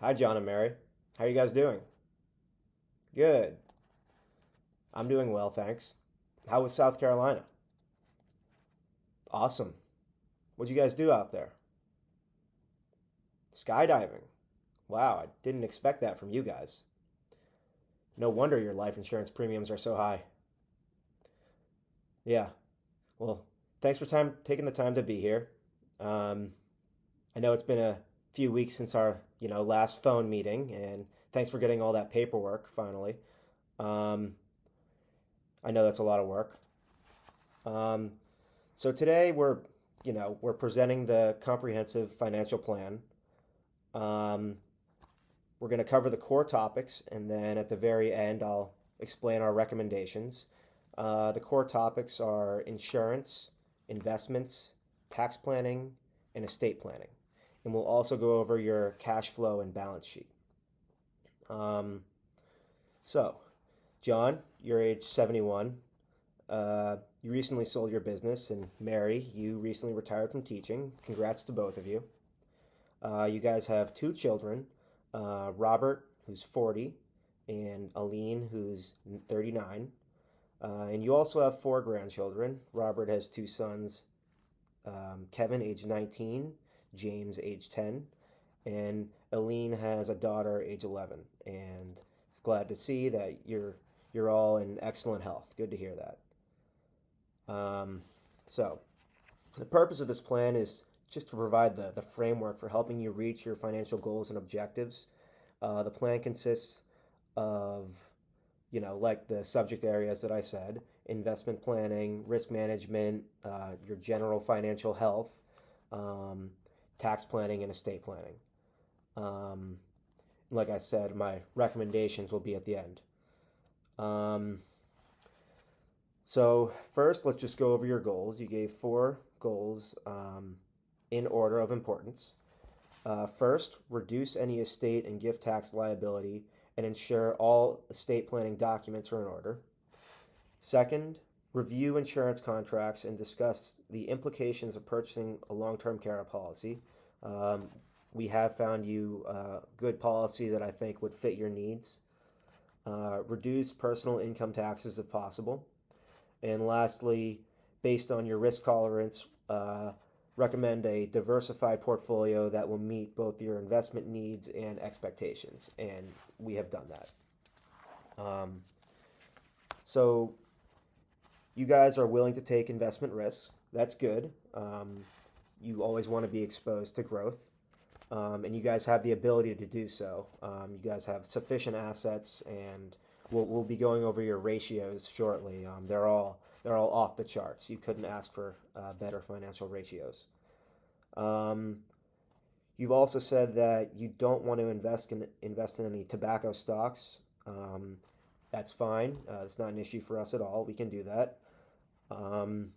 Hi, John and Mary. How are you guys doing? Good. I'm doing well, thanks. How was South Carolina? Awesome. What'd you guys do out there? Skydiving. Wow, I didn't expect that from you guys. No wonder your life insurance premiums are so high. Yeah. Well, thanks for taking the time to be here. Um, I know it's been a few weeks since our, last phone meeting, and thanks for getting all that paperwork finally. Um, I know that's a lot of work. Um, So today we're presenting the comprehensive financial plan. Um, we're going to cover the core topics, and then at the very end, I'll explain our recommendations. The core topics are insurance, investments, tax planning, and estate planning. And we'll also go over your cash flow and balance sheet. Um, so, John, you're age 71. You recently sold your business, and Mary, you recently retired from teaching. Congrats to both of you. You guys have two children, Robert, who's 40, and Aline, who's 39. And you also have four grandchildren. Robert has two sons, Kevin, age 19, James, age 10, and Aline has a daughter, age 11. And it's glad to see that you're all in excellent health. Good to hear that. Um, so, the purpose of this plan is just to provide the framework for helping you reach your financial goals and objectives. The plan consists of, like the subject areas that I said: investment planning, risk management, your general financial health, um, tax planning, and estate planning. Um, like I said, my recommendations will be at the end. Um, So, first, let's just go over your goals. You gave four goals in order of importance. First, reduce any estate and gift tax liability and ensure all estate planning documents are in order. Second, review insurance contracts and discuss the implications of purchasing a long term care policy. Um, we have found you a good policy that I think would fit your needs. Reduce personal income taxes if possible. And lastly, based on your risk tolerance, recommend a diversified portfolio that will meet both your investment needs and expectations. And we have done that. Um, so you guys are willing to take investment risks. That's good. You always want to be exposed to growth. And you guys have the ability to do so. You guys have sufficient assets, and we'll be going over your ratios shortly. They're all off the charts. You couldn't ask for better financial ratios. Um, you've also said that you don't want to invest in any tobacco stocks. That's fine. It's not an issue for us at all. We can do that. Um,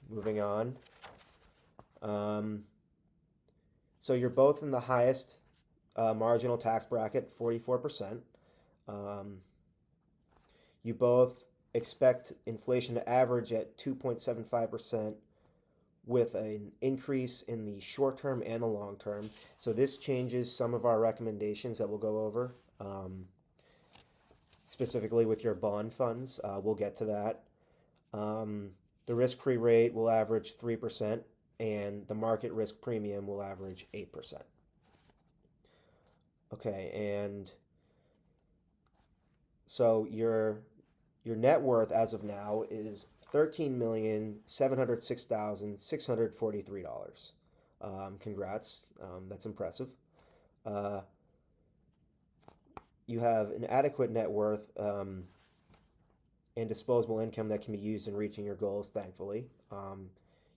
moving on. Um, so you're both in the highest marginal tax bracket, 44%. Um, you both expect inflation to average at 2.75% with an increase in the short term and the long term. So this changes some of our recommendations that we'll go over, specifically with your bond funds. We'll get to that. Um, the risk free rate will average 3%, and the market risk premium will average 8%. Okay, and so your net worth as of now is $13,706,643. Congrats, that's impressive. Uh, you have an adequate net worth and disposable income that can be used in reaching your goals, thankfully.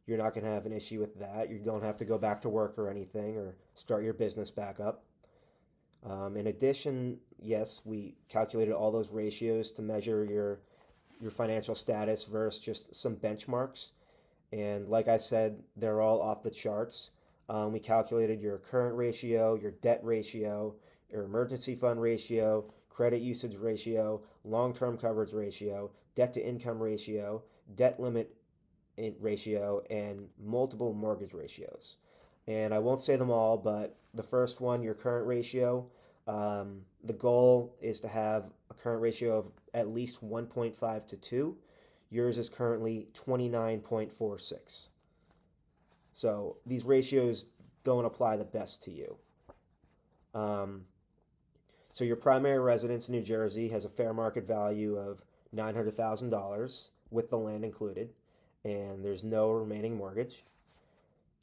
You're not going to have an issue with that. You don't have to go back to work or anything or start your business back up. In addition, yes, we calculated all those ratios to measure your financial status versus just some benchmarks. And like I said, they're all off the charts. We calculated your current ratio, your debt ratio, your emergency fund ratio, credit usage ratio, long term coverage ratio, debt to income ratio, debt limit ratio, and multiple mortgage ratios. And I won't say them all, but the first one, your current ratio, the goal is to have a current ratio of at least 1.5 to 2. Yours is currently 29.46. So these ratios don't apply the best to you. Um, so your primary residence in New Jersey has a fair market value of $900,000 with the land included, and there's no remaining mortgage.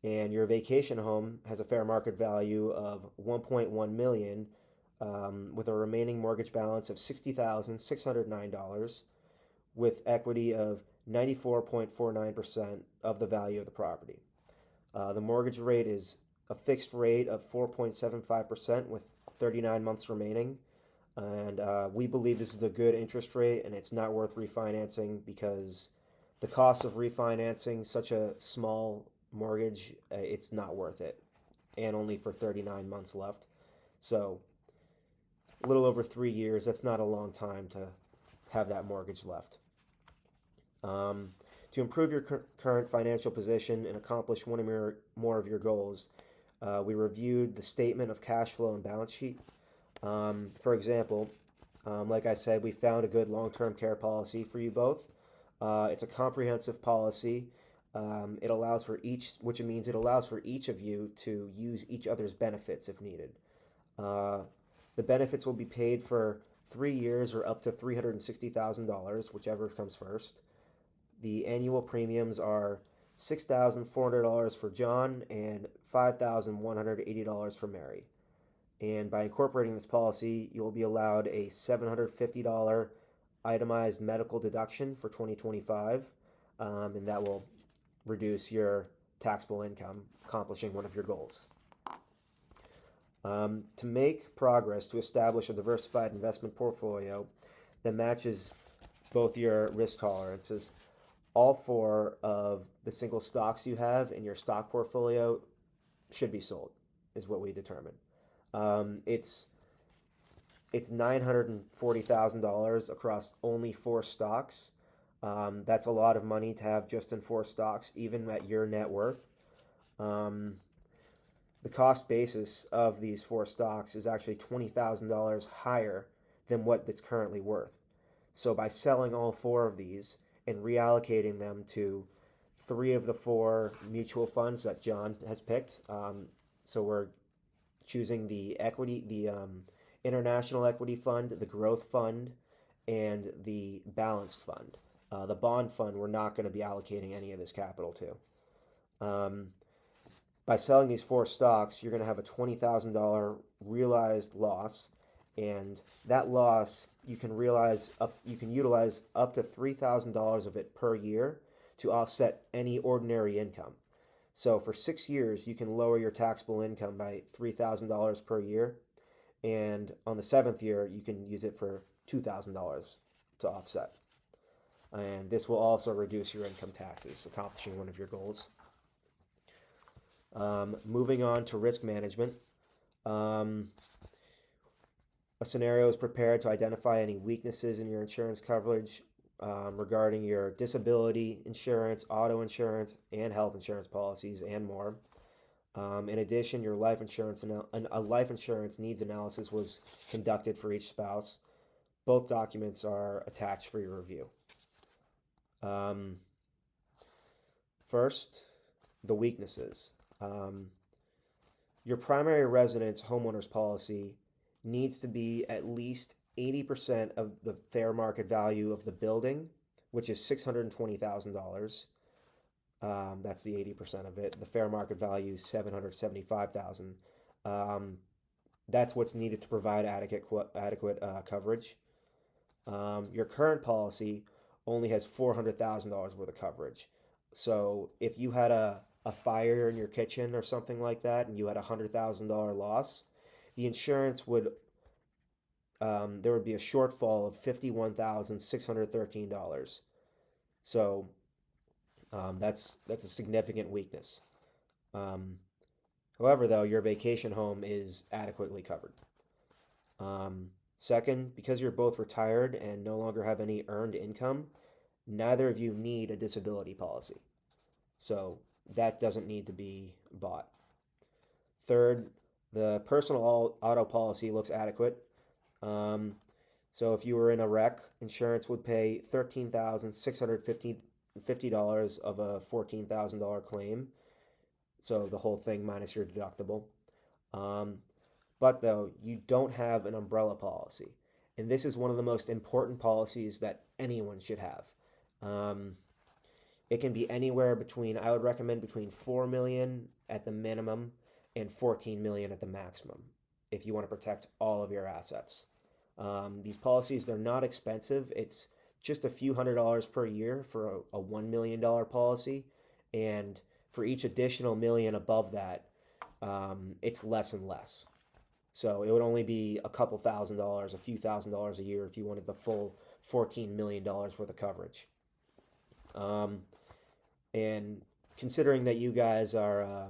And your vacation home has a fair market value of 1.1 million with a remaining mortgage balance of $60,609 with equity of 94.49% of the value of the property. The mortgage rate is a fixed rate of 4.75% with 39 months remaining. And we believe this is a good interest rate and it's not worth refinancing because the cost of refinancing such a small mortgage, it's not worth it. And only for 39 months left. So a little over 3 years, that's not a long time to have that mortgage left. To improve your current financial position and accomplish one or more of your goals, we reviewed the statement of cash flow and balance sheet. For example, like I said, we found a good long-term care policy for you both. It's a comprehensive policy. It allows for each, which means it allows for each of you to use each other's benefits if needed. The benefits will be paid for 3 years or up to $360,000, whichever comes first. The annual premiums are $6,400 for John and $5,180 for Mary. And by incorporating this policy, you'll be allowed a $750 itemized medical deduction for 2025, and that will reduce your taxable income, accomplishing one of your goals. To make progress to establish a diversified investment portfolio that matches both your risk tolerances, all 4 of the single stocks you have in your stock portfolio should be sold, is what we determined. It's $940,000 across only 4 stocks. That's a lot of money to have just in 4 stocks, even at your net worth. The cost basis of these 4 stocks is actually $20,000 higher than what it's currently worth. So by selling all 4 of these and reallocating them to 3 of the 4 mutual funds that John has picked, so we're choosing the International Equity Fund, the Growth Fund, and the Balanced Fund. The Bond Fund, we're not going to be allocating any of this capital to. By selling these 4 stocks, you're going to have a $20,000 realized loss, and that loss you can utilize up to $3,000 of it per year to offset any ordinary income. So for 6 years, you can lower your taxable income by $3,000 per year, and on the 7th year, you can use it for $2,000 to offset. And this will also reduce your income taxes, accomplishing one of your goals. Moving on to risk management. A scenario is prepared to identify any weaknesses in your insurance coverage regarding your disability insurance, auto insurance, and health insurance policies, and more. In addition, your life insurance a life insurance needs analysis was conducted for each spouse. Both documents are attached for your review. First, the weaknesses. Your primary residence homeowner's policy needs to be at least 80% of the fair market value of the building, which is $620,000. That's the 80% of it. The fair market value is $775,000. That's what's needed to provide adequate coverage. Your current policy only has $400,000 worth of coverage. So if you had a fire in your kitchen or something like that, and you had a $100,000 loss, the insurance would there would be a shortfall of $51,613. So that's a significant weakness. However, though, your vacation home is adequately covered. Second, because you're both retired and no longer have any earned income, neither of you need a disability policy. So that doesn't need to be bought. Third, the personal auto policy looks adequate. Um, so if you were in a wreck, insurance would pay $13,650 of a $14,000 claim. So the whole thing minus your deductible. Um, but though, you don't have an umbrella policy. And this is one of the most important policies that anyone should have. Um, it can be anywhere between, I would recommend between 4 million at the minimum and 14 million at the maximum if you want to protect all of your assets. These policies, they're not expensive. It's just a few $100s per year for a $1 million policy. And for each additional million above that, it's less and less. So it would only be a couple $1,000s, a few $1,000s a year if you wanted the full $14 million worth of coverage. And considering that you guys are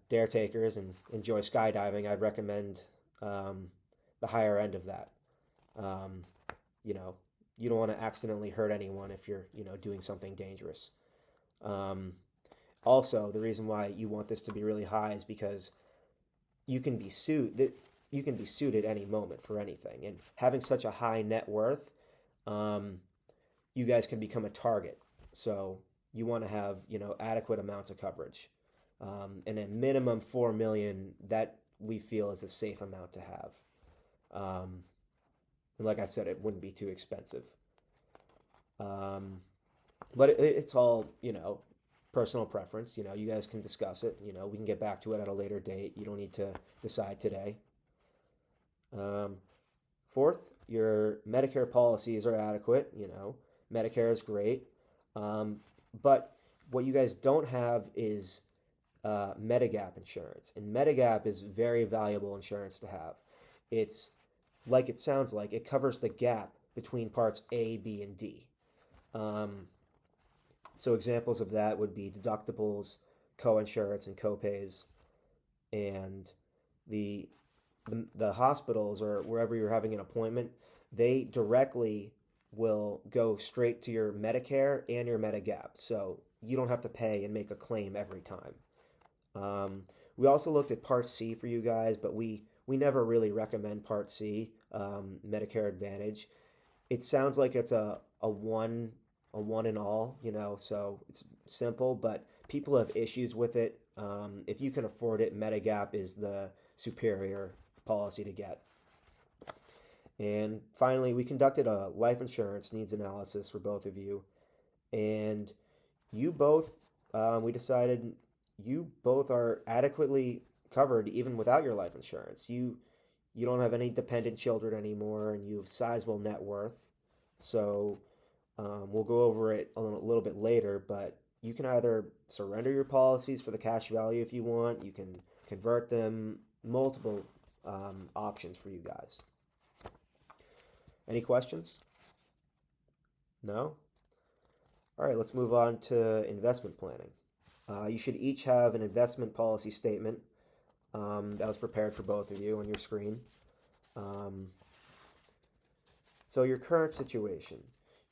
dare takers and enjoy skydiving, I'd recommend the higher end of that. Um, you know, you don't want to accidentally hurt anyone if you're, doing something dangerous. Um, Also, the reason why you want this to be really high is because you can be sued. You can be sued at any moment for anything, and having such a high net worth, um, you guys can become a target. So you want to have adequate amounts of coverage, and a minimum 4 million that we feel is a safe amount to have. Um, and like I said, it wouldn't be too expensive. Um, but it's all personal preference. You guys can discuss it. We can get back to it at a later date. You don't need to decide today. Um, Fourth, your Medicare policies are adequate. Medicare is great. Um, but what you guys don't have is Medigap insurance. And Medigap is very valuable insurance to have. It's like it sounds like, it covers the gap between parts A, B, and D. Um, so examples of that would be deductibles, co-insurance, and co-pays. And the, the hospitals or wherever you're having an appointment, they directly will go straight to your Medicare and your Medigap. So you don't have to pay and make a claim every time. We also looked at Part C for you guys, but we never really recommend Part C, Medicare Advantage. It sounds like it's a one and all, so it's simple, but people have issues with it. If you can afford it, Medigap is the superior policy to get. And finally, we conducted a life insurance needs analysis for both of you, and you both, we decided you both are adequately covered even without your life insurance. You don't have any dependent children anymore, and you have sizable net worth. So we'll go over it a little bit later, but you can either surrender your policies for the cash value if you want. You can convert them. Multiple options for you guys. Any questions? No? All right, let's move on to investment planning. You should each have an investment policy statement that was prepared for both of you on your screen. Um, so your current situation.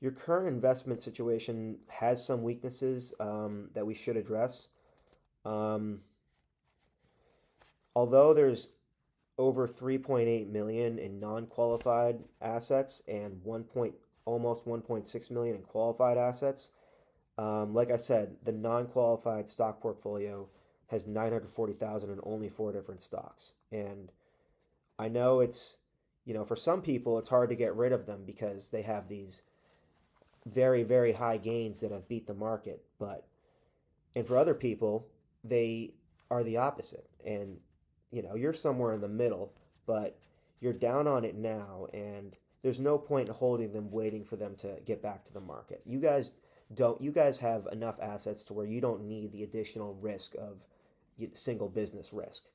Your current investment situation has some weaknesses that we should address. Um, Although there's over 3.8 million in non-qualified assets and almost 1.6 million in qualified assets, like I said, the non-qualified stock portfolio has 940,000 in only 4 different stocks. And I know for some people, it's hard to get rid of them because they have these very, very high gains that have beat the market. And for other people, they are the opposite. And, you're somewhere in the middle, but you're down on it now, and there's no point in holding them, waiting for them to get back to the market. You guys have enough assets to where you don't need the additional risk of single business risk.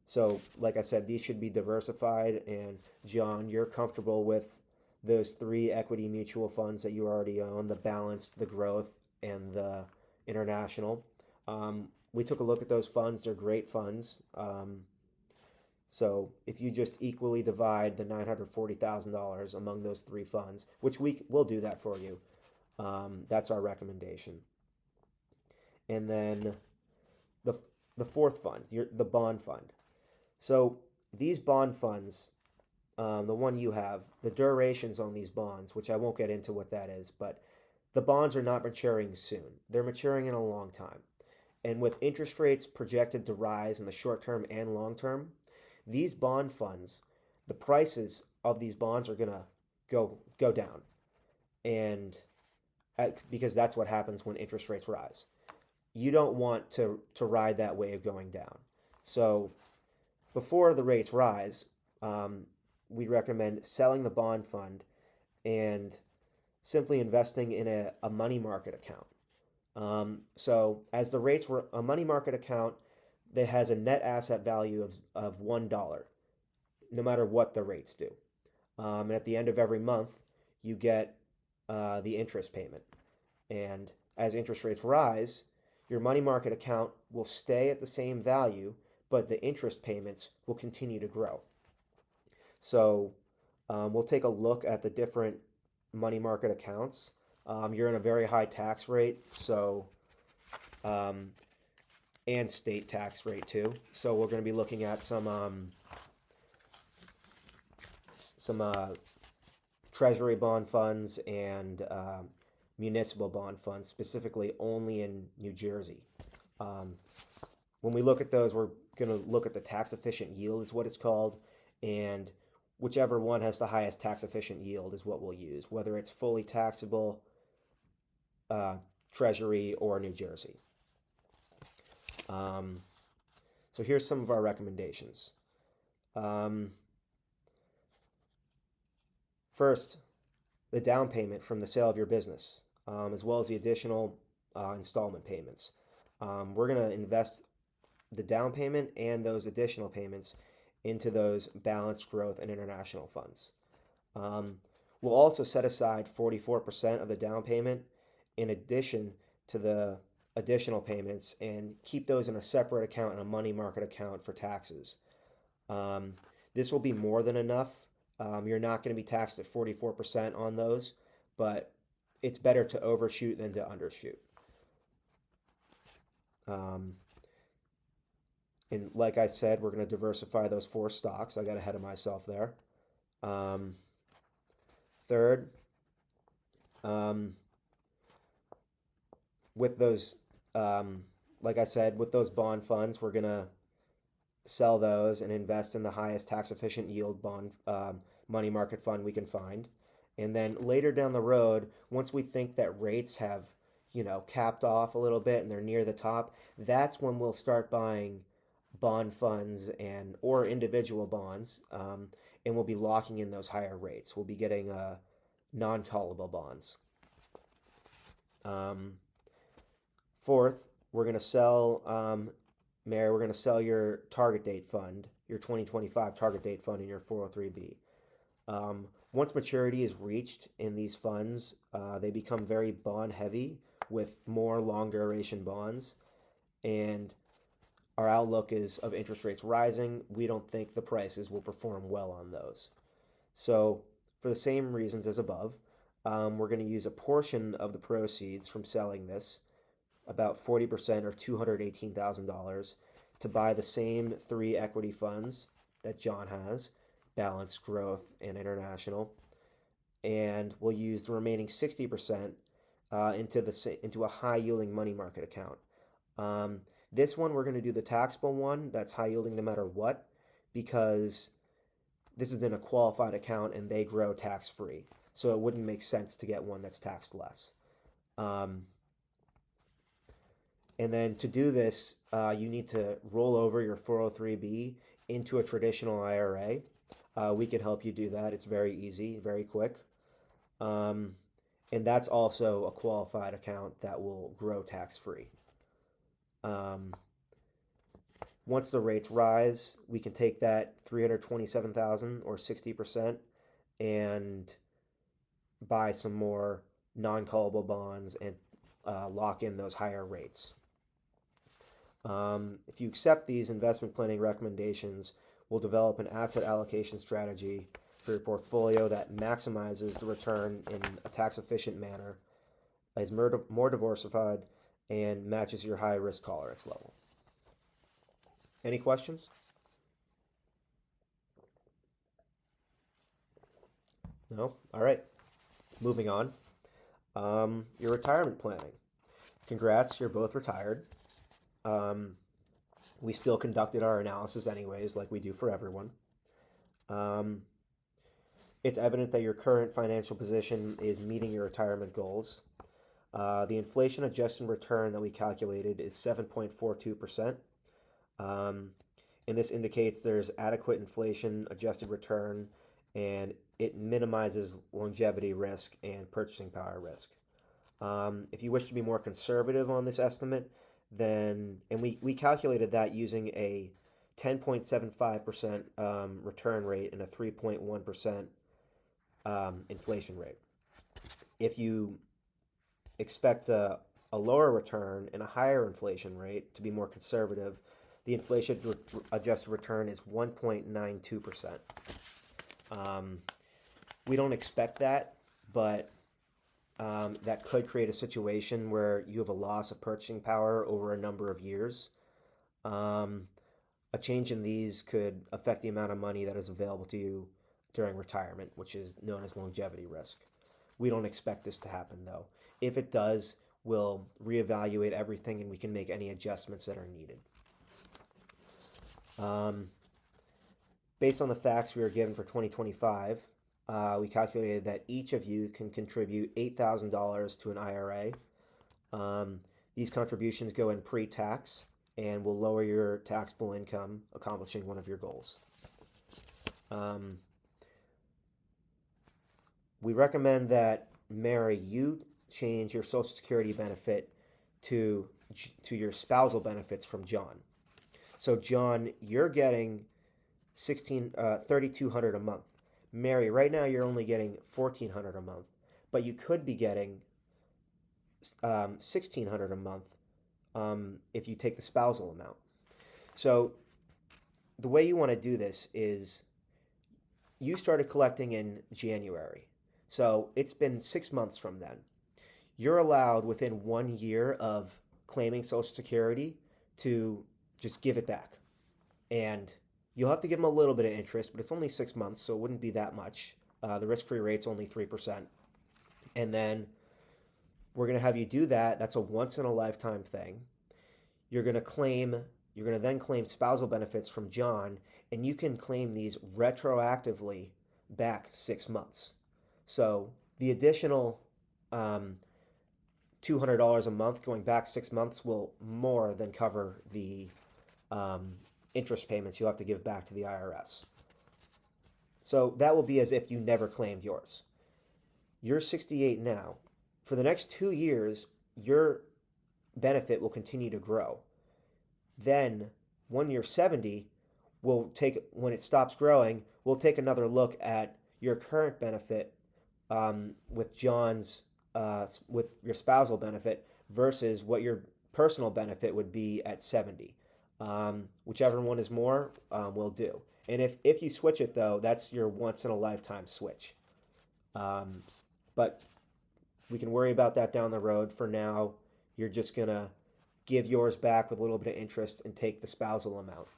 So, like I said, these should be diversified. And John, you're comfortable with those 3 equity mutual funds that you already own: the balanced, the growth, and the international. We took a look at those funds. They're great funds. So if you just equally divide the $940,000 among those 3 funds, which we will do that for you, that's our recommendation. And then the fourth fund, the bond fund. So these bond funds, the one you have, the durations on these bonds, which I won't get into what that is, but the bonds are not maturing soon. They're maturing in a long time. And with interest rates projected to rise in the short term and long term, these bond funds, the prices of these bonds are gonna go down, and because that's what happens when interest rates rise. You don't want to ride that wave going down. So before the rates rise, we recommend selling the bond fund and simply investing in a money market account. So as the rates were a money market account that has a net asset value of $1, no matter what the rates do. And at the end of every month, you get the interest payment. And as interest rates rise, your money market account will stay at the same value, but the interest payments will continue to grow. So we'll take a look at the different money market accounts. You're in a very high tax rate, so and state tax rate too. So we're going to be looking at some treasury bond funds and municipal bond funds, specifically only in New Jersey. When we look at those, we're going to look at the tax efficient yield, is what it's called, and whichever one has the highest tax efficient yield is what we'll use, whether it's fully taxable, Treasury, or New Jersey. So here's some of our recommendations. First, the down payment from the sale of your business, as well as the additional installment payments. We're going to invest the down payment and those additional payments into those balanced growth and international funds. We'll also set aside 44% of the down payment in addition to the additional payments and keep those in a separate account, in a money market account for taxes. This will be more than enough. You're not going to be taxed at 44% on those, but it's better to overshoot than to undershoot. And like I said, we're going to diversify those 4 stocks. I got ahead of myself there. Third, with those, like I said, with those bond funds, we're going to sell those and invest in the highest tax efficient yield bond money market fund we can find. And then later down the road, once we think that rates have, capped off a little bit and they're near the top, that's when we'll start buying bond funds or individual bonds, and we'll be locking in those higher rates. We'll be getting non-callable bonds. Fourth, we're going to sell, Mary, we're going to sell your target date fund, your 2025 target date fund in your 403B. Once maturity is reached in these funds, they become very bond heavy with more long duration bonds, and our outlook is of interest rates rising. We don't think the prices will perform well on those. So for the same reasons as above, we're going to use a portion of the proceeds from selling this, about 40% or $218,000, to buy the same 3 equity funds that John has, balanced growth and international, and we'll use the remaining 60% into a high yielding money market account. This one, we're going to do the taxable one that's high yielding no matter what, because this is in a qualified account and they grow tax free. So it wouldn't make sense to get one that's taxed less. And then to do this, you need to roll over your 403B into a traditional IRA. We can help you do that. It's very easy, very quick. And that's also a qualified account that will grow tax-free. Once the rates rise, we can take that $327,000 or 60% and buy some more non-callable bonds and lock in those higher rates. If you accept these investment planning recommendations, we'll develop an asset allocation strategy for your portfolio that maximizes the return in a tax-efficient manner, is more diversified, and matches your high risk tolerance level. Any questions? No? All right. Moving on. Your retirement planning. Congrats, you're both retired. Um, we still conducted our analysis anyways, like we do for everyone. Um, it's evident that your current financial position is meeting your retirement goals. The inflation adjusted return that we calculated is 7.42%. Um, and this indicates there's adequate inflation adjusted return and it minimizes longevity risk and purchasing power risk. If you wish to be more conservative on this estimate, then, and we calculated that using a 10.75% return rate and a 3.1% inflation rate. If you expect a lower return and a higher inflation rate to be more conservative, the inflation adjusted return is 1.92%. We don't expect that, but that could create a situation where you have a loss of purchasing power over a number of years. A change in these could affect the amount of money that is available to you during retirement, which is known as longevity risk. We don't expect this to happen, though. If it does, we'll reevaluate everything and we can make any adjustments that are needed. Based on the facts we were given for 2025, we calculated that each of you can contribute $8,000 to an IRA. These contributions go in pre-tax and will lower your taxable income, accomplishing one of your goals. We recommend that, Mary, you change your Social Security benefit to your spousal benefits from John. So, John, you're getting $3,200 a month. Mary, right now you're only getting $1,400 a month, but you could be getting $1,600 a month if you take the spousal amount. So the way you want to do this is you started collecting in January. So it's been 6 months from then. You're allowed within 1 year of claiming Social Security to just give it back. And you'll have to give them a little bit of interest, but it's only 6 months, so it wouldn't be that much. The risk-free rate's only 3%. And then we're going to have you do that. That's a once-in-a-lifetime thing. You're going to then claim spousal benefits from John, and you can claim these retroactively back 6 months. So the additional $200 a month going back 6 months will more than cover the interest payments you'll have to give back to the IRS. So that will be as if you never claimed yours. You're 68 now. For the next 2 years, your benefit will continue to grow. Then, when you're 70, when it stops growing, we'll take another look at your current benefit with John's, with your spousal benefit versus what your personal benefit would be at 70. Whichever one is more, will do. And if you switch it, though, that's your once-in-a-lifetime switch. But we can worry about that down the road. For now, you're just going to give yours back with a little bit of interest and take the spousal amount.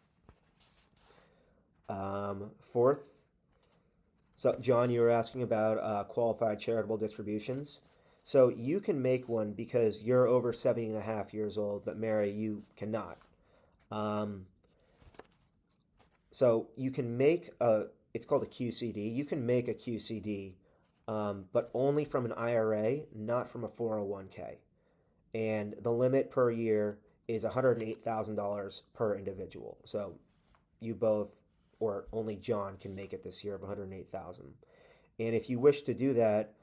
Fourth, so John, you were asking about qualified charitable distributions. So you can make one because you're over 70 and a half years old, but Mary, you cannot. So you can make it's called a QCD. You can make a QCD, but only from an IRA, not from a 401k. And the limit per year is $108,000 per individual. So you both, or only John, can make it this year of $108,000. And if you wish to do that,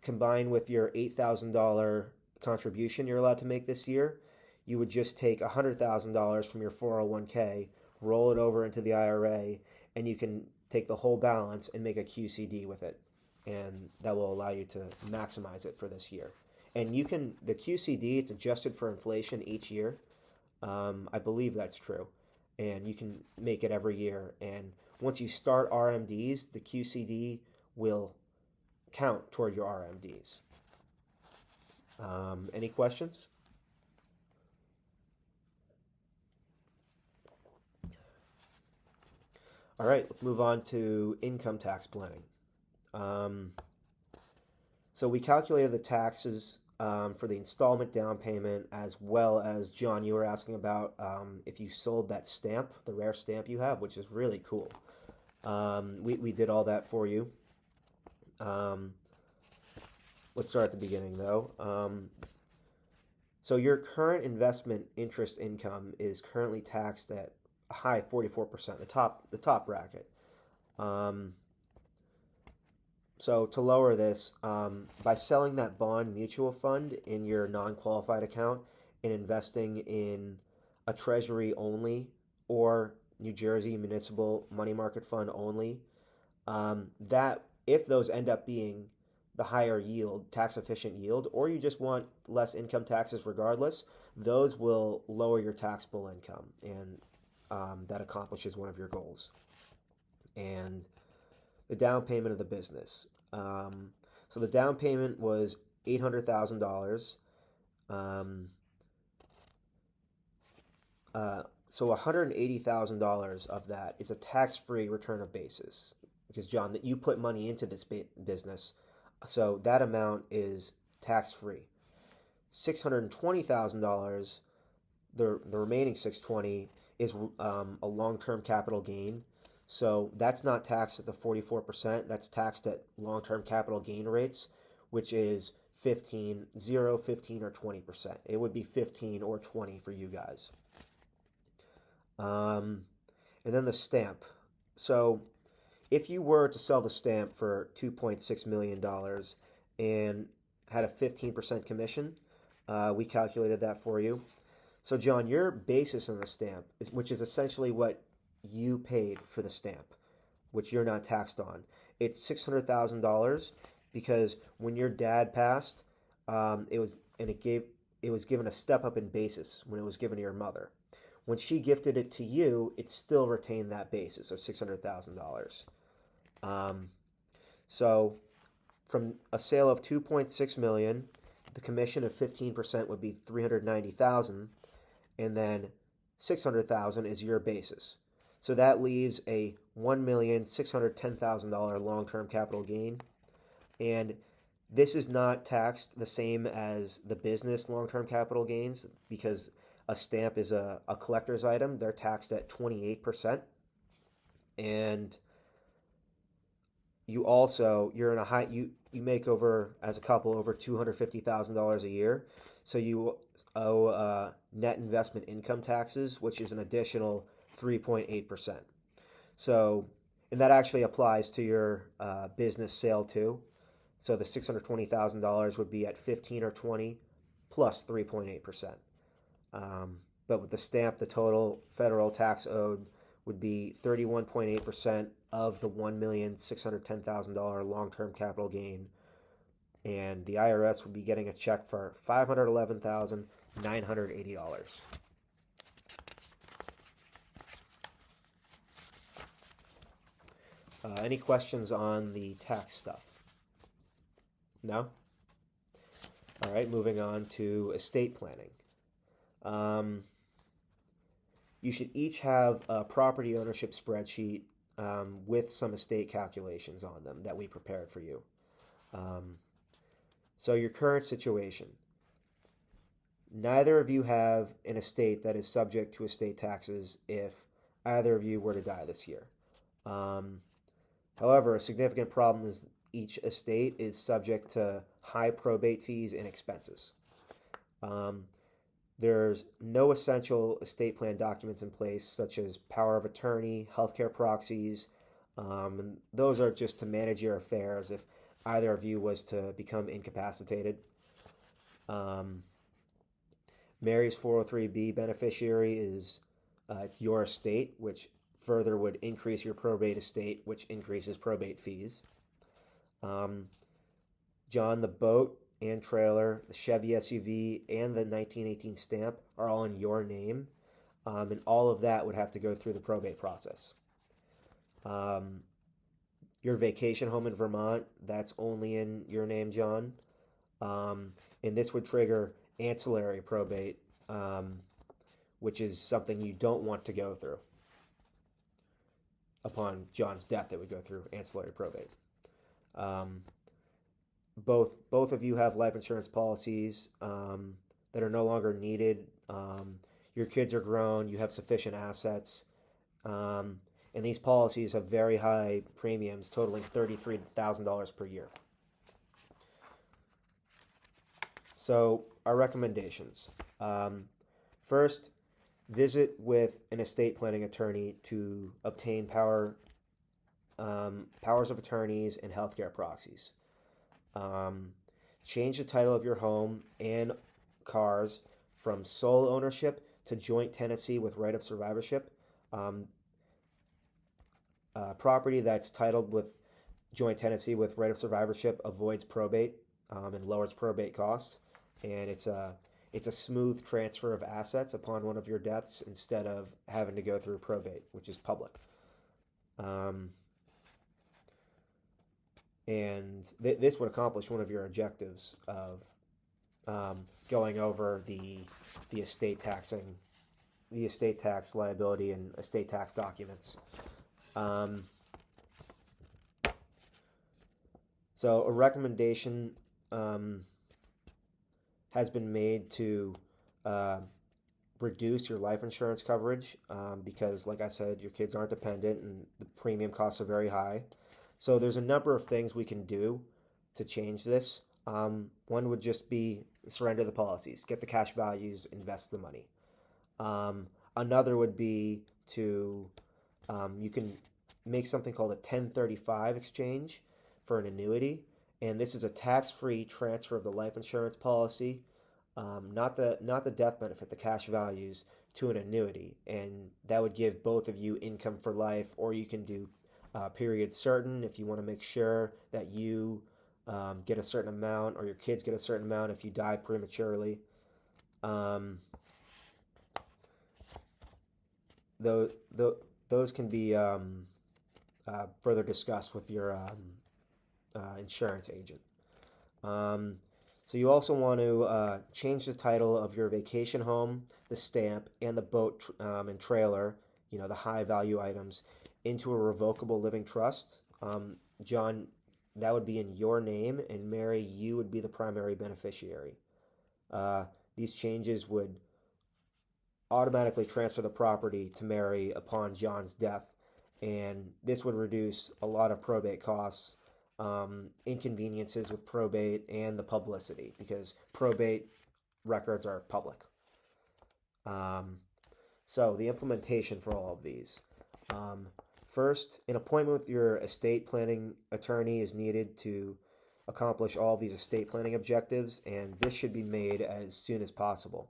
combined with your $8,000 contribution you're allowed to make this year, you would just take $100,000 from your 401k, roll it over into the IRA, and you can take the whole balance and make a QCD with it. And that will allow you to maximize it for this year. And the QCD, it's adjusted for inflation each year. I believe that's true. And you can make it every year. And once you start RMDs, the QCD will count toward your RMDs. Any questions? All right, let's move on to income tax planning. Um, so we calculated the taxes for the installment down payment, as well as, John, you were asking about if you sold that stamp, the rare stamp you have, which is really cool. We did all that for you. Um, let's start at the beginning, though. So your current investment interest income is currently taxed at a high 44%, the top bracket. Um, so to lower this, by selling that bond mutual fund in your non-qualified account and investing in a treasury only or New Jersey municipal money market fund only, that if those end up being the higher yield, tax efficient yield, or you just want less income taxes regardless, those will lower your taxable income, and that accomplishes one of your goals. And the down payment of the business. So the down payment was $800,000. Um, so $180,000 of that is a tax-free return of basis because, John, that you put money into this business, so that amount is tax-free. $620,000, the remaining 620 is a long-term capital gain. So that's not taxed at the 44%. That's taxed at long-term capital gain rates, which is 15, 0, 15, or 20%. It would be 15 or 20 for you guys. And then the stamp. So if you were to sell the stamp for $2.6 million and had a 15% commission, we calculated that for you. So, John, your basis on the stamp, which is essentially what you paid for the stamp, which you're not taxed on, it's $600,000 because when your dad passed, it was given a step up in basis when it was given to your mother. When she gifted it to you, it still retained that basis of $600,000. Um, so from a sale of 2.6 million, the commission of 15% would be 390,000, and then 600,000 is your basis. So that leaves a $1,610,000 long-term capital gain, and this is not taxed the same as the business long-term capital gains because a stamp is a collector's item. They're taxed at 28%, and you're in a high you make over as a couple over $250,000 a year, so you owe net investment income taxes, which is an additional 3.8%. So, and that actually applies to your business sale too. So the $620,000 would be at 15 or 20 plus 3.8%. But with the stamp, the total federal tax owed would be 31.8% of the $1,610,000 long-term capital gain, and the IRS would be getting a check for $511,980. Any questions on the tax stuff? No? All right, moving on to estate planning. You should each have a property ownership spreadsheet with some estate calculations on them that we prepared for you. So your current situation. Neither of you have an estate that is subject to estate taxes if either of you were to die this year. However, a significant problem is each estate is subject to high probate fees and expenses. There's no essential estate plan documents in place, such as power of attorney, healthcare proxies, and those are just to manage your affairs if either of you was to become incapacitated. Mary's 403B beneficiary is it's your estate, which further would increase your probate estate, which increases probate fees. John, the boat and trailer, the Chevy SUV, and the 1918 stamp are all in your name, and all of that would have to go through the probate process. Your vacation home in Vermont, that's only in your name, John, and this would trigger ancillary probate, which is something you don't want to go through. upon John's death, it would go through ancillary probate. Um, both of you have life insurance policies that are no longer needed. Your kids are grown. You have sufficient assets. Um, and these policies have very high premiums, totaling $33,000 per year. So, our recommendations. First, visit with an estate planning attorney to obtain powers of attorneys and healthcare proxies. Um, Change the title of your home and cars from sole ownership to joint tenancy with right of survivorship. Um, Property that's titled with joint tenancy with right of survivorship avoids probate and lowers probate costs, and it's a smooth transfer of assets upon one of your deaths instead of having to go through probate, which is public. Um, and this would accomplish one of your objectives of going over the estate taxing, the estate tax liability and estate tax documents. Um, so a recommendation has been made to uh, reduce your life insurance coverage because, like I said, your kids aren't dependent and the premium costs are very high. So there's a number of things we can do to change this. One would just be surrender the policies, get the cash values, invest the money. Another would be to you can make something called a 1035 exchange for an annuity, and this is a tax-free transfer of the life insurance policy, not the death benefit, the cash values, to an annuity, and that would give both of you income for life, or you can do periods certain if you want to make sure that you get a certain amount or your kids get a certain amount if you die prematurely. Um, those, those can be further discussed with your insurance agent. So you also want to change the title of your vacation home, the stamp, and the boat and trailer, the high value items, into a revocable living trust. John, that would be in your name, and Mary, you would be the primary beneficiary. These changes would automatically transfer the property to Mary upon John's death, and this would reduce a lot of probate costs, inconveniences with probate, and the publicity because probate records are public. So the implementation for all of these. First, an appointment with your estate planning attorney is needed to accomplish all of these estate planning objectives, and this should be made as soon as possible.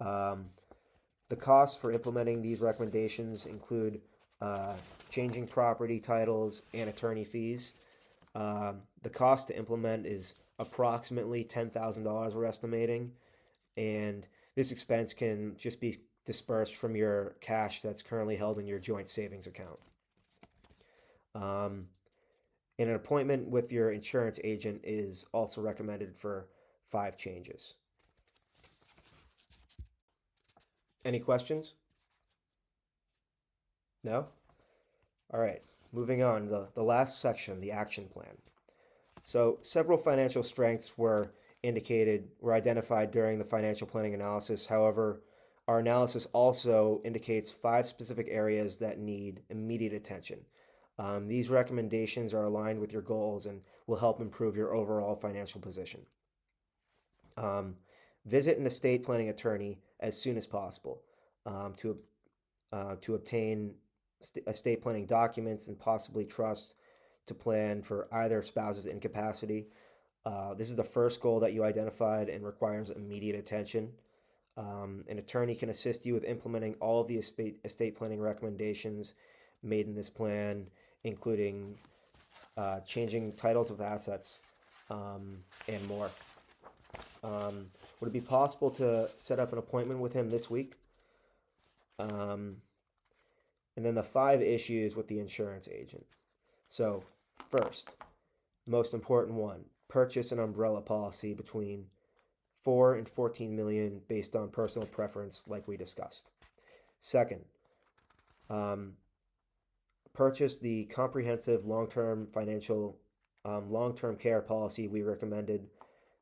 The costs for implementing these recommendations include changing property titles and attorney fees. The cost to implement is approximately $10,000, we're estimating, and this expense can just be dispersed from your cash that's currently held in your joint savings account. And an appointment with your insurance agent is also recommended for 5 changes. Any questions? No? All right, moving on. The last section, the action plan. So several financial strengths were identified during the financial planning analysis. However, our analysis also indicates 5 specific areas that need immediate attention. These recommendations are aligned with your goals and will help improve your overall financial position. Visit an estate planning attorney as soon as possible to obtain estate planning documents and possibly trusts to plan for either spouse's incapacity. This is the first goal that you identified and requires immediate attention. An attorney can assist you with implementing all of the estate planning recommendations made in this plan, including changing titles of assets and more. Would it be possible to set up an appointment with him this week? And then the 5 issues with the insurance agent. So, first, most important one, purchase an umbrella policy between 4 and 14 million based on personal preference, like we discussed. Second, purchase the comprehensive long-term care policy we recommended.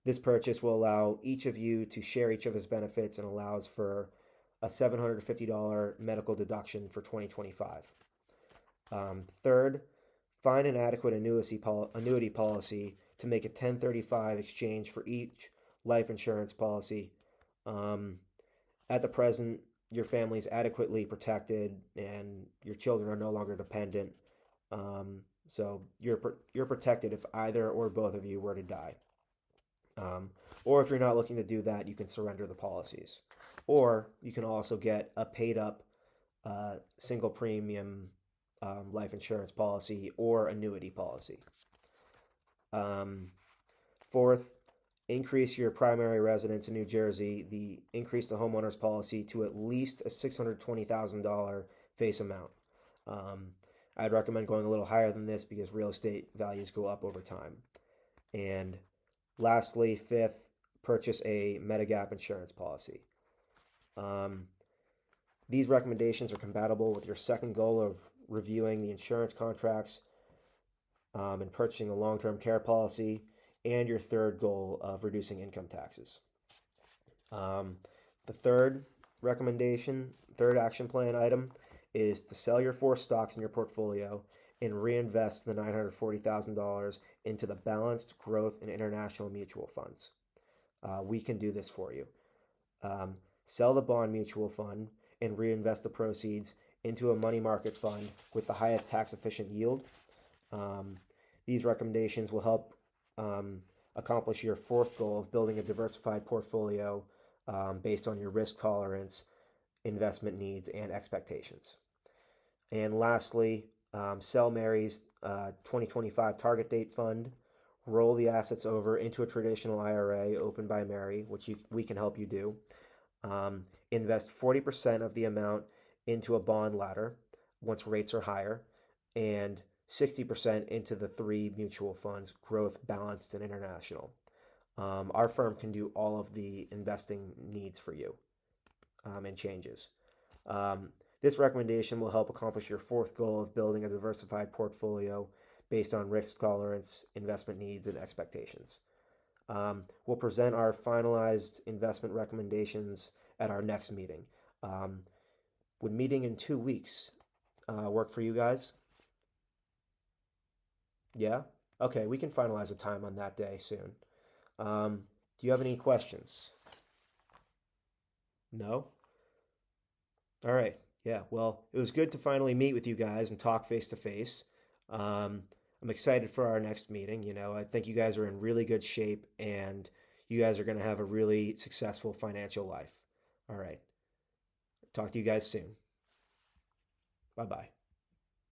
This purchase will allow each of you to share each other's benefits and allows for a $750 medical deduction for 2025. Third, find an adequate annuity policy to make a 1035 exchange for each life insurance policy. At the present, your family is adequately protected and your children are no longer dependent. So you're protected if either or both of you were to die. Or if you're not looking to do that, you can surrender the policies. Or you can also get a paid up single premium life insurance policy or annuity policy. Fourth, increase your primary residence in New Jersey. Increase the homeowner's policy to at least a $620,000 face amount. I'd recommend going a little higher than this because real estate values go up over time. And lastly, fifth, purchase a Medigap insurance policy. These recommendations are compatible with your second goal of reviewing the insurance contracts and purchasing a long-term care policy, and your third goal of reducing income taxes. The third action plan item is to sell your 4 stocks in your portfolio and reinvest the $940,000 into the balanced growth and international mutual funds. We can do this for you. Sell the bond mutual fund and reinvest the proceeds into a money market fund with the highest tax efficient yield. These recommendations will help accomplish your fourth goal of building a diversified portfolio based on your risk tolerance, investment needs, and expectations. And lastly, sell Mary's 2025 target date fund, roll the assets over into a traditional IRA opened by Mary, which we can help you do. Invest 40% of the amount into a bond ladder once rates are higher, and 60% into the 3 mutual funds, growth, balanced, and international. Our firm can do all of the investing needs for you and changes. This recommendation will help accomplish your fourth goal of building a diversified portfolio based on risk tolerance, investment needs, and expectations. We'll present our finalized investment recommendations at our next meeting. Would meeting in 2 weeks work for you guys? Yeah? Okay, we can finalize a time on that day soon. Do you have any questions? No? All right. Yeah, well, it was good to finally meet with you guys and talk face to face. I'm excited for our next meeting. I think you guys are in really good shape and you guys are going to have a really successful financial life. All right. Talk to you guys soon. Bye bye.